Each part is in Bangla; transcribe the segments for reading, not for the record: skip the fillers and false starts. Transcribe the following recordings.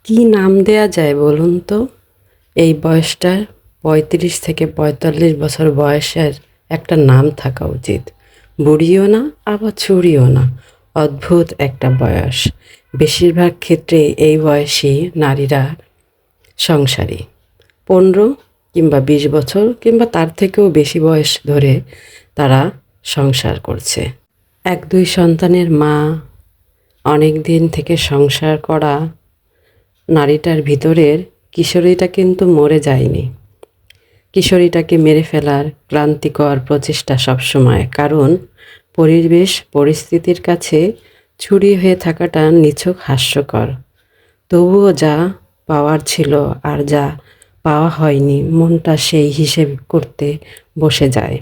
কি নাম দেয়া যায় বলুন তো? এই বয়সটার ৩৫ থেকে ৪৫ বছর বয়সের একটা নাম থাকা উচিত। বুড়িও না, আবার ছুড়িও না। অদ্ভুত একটা বয়স। বেশিরভাগ ক্ষেত্রে এই বয়সী নারীরা সংসারী। ১৫ কিংবা ২০ বছর কিংবা তার থেকেও বেশি বয়স ধরে তারা সংসার করছে। ১-২ সন্তানের মা, অনেক দিন থেকে সংসার করা নারীটার ভিতরের কিশোরীটা কিন্তু মরে যায়নি। কিশোরীটাকে মেরে ফেলার ক্লান্তিকর প্রচেষ্টা সবসময়, কারণ পরিবেশ পরিস্থিতির কাছে ছুরি হয়ে থাকাটা নিছক হাস্যকর। তবুও যা পাওয়ার ছিল আর যা পাওয়া হয়নি, মনটা সেই হিসেব করতে বসে যায়।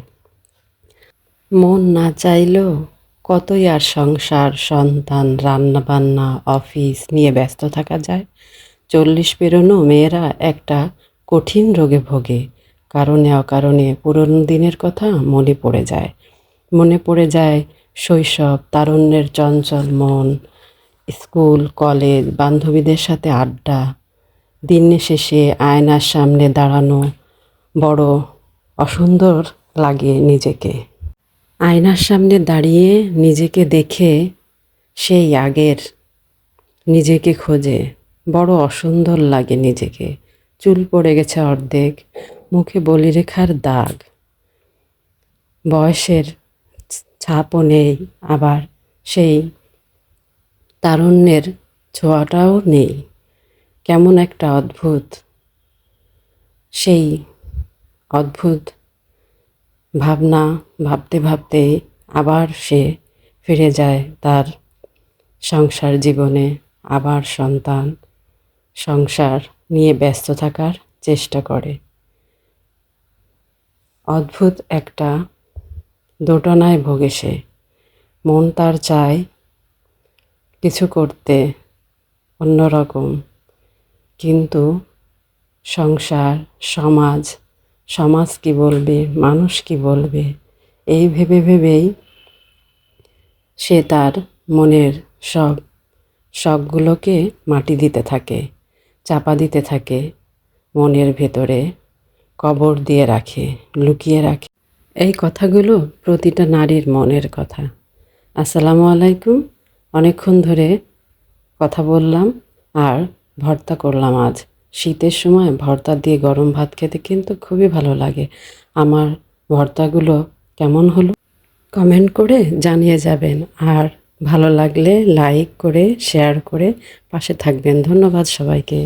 মন না চাইলেও কতই আর সংসার, সন্তান, রান্নাবান্না, অফিস নিয়ে ব্যস্ত থাকা যায়। ৪০ পেরোনো মেয়েরা একটা কঠিন রোগে ভোগে। কারণে অকারণে পুরনো দিনের কথা মনে পড়ে যায়। মনে পড়ে যায় শৈশব, তারুণ্যের চঞ্চল মন, স্কুল, কলেজ, বান্ধবীদের সাথে আড্ডা। দিন শেষে আয়নার সামনে দাঁড়ানো বড় অসুন্দর লাগে নিজেকে। আয়নার সামনে দাঁড়িয়ে নিজেকে দেখে সেই আগের নিজেকে খোঁজে। বড় অসুন্দর লাগে নিজেকে। চুল পড়ে গেছে অর্ধেক, মুখে বলিরেখার দাগ। বয়সের ছাপও নেই, আবার সেই তারুণ্যের ছোঁয়াটাও নেই। কেমন একটা অদ্ভুত, সেই অদ্ভুত ভাবনা ভাবতে ভাবতে আবার সে ফিরে যায় তার সংসার জীবনে। আবার সন্তান, সংসার নিয়ে ব্যস্ত থাকার চেষ্টা করে। অদ্ভুত একটা দোটানায় ভোগে সে। মন তার চায় কিছু করতে অন্যরকম, কিন্তু সংসার, সমাজ, সমাজ কি বলবে, মানুষ কি বলবে, এই ভেবে ভেবেই সে তার মনের সব শখগুলোকে মাটি দিতে থাকে, চাপা দিতে থাকে, মনের ভেতরে কবর দিয়ে রাখে, লুকিয়ে রাখে। এই কথাগুলো প্রতিটা নারীর মনের কথা। আসসালামু আলাইকুম। অনেকক্ষণ ধরে কথা বললাম আর ভর্তা করলাম আজ। শীতের সময় ভর্তা দিয়ে গরম ভাত খেতে কিন্তু খুবই ভালো লাগে। আমার ভর্তাগুলো কেমন হলো কমেন্ট করে জানিয়ে যাবেন, আর ভালো লাগলে লাইক করে শেয়ার করে পাশে থাকবেন। ধন্যবাদ সবাইকে।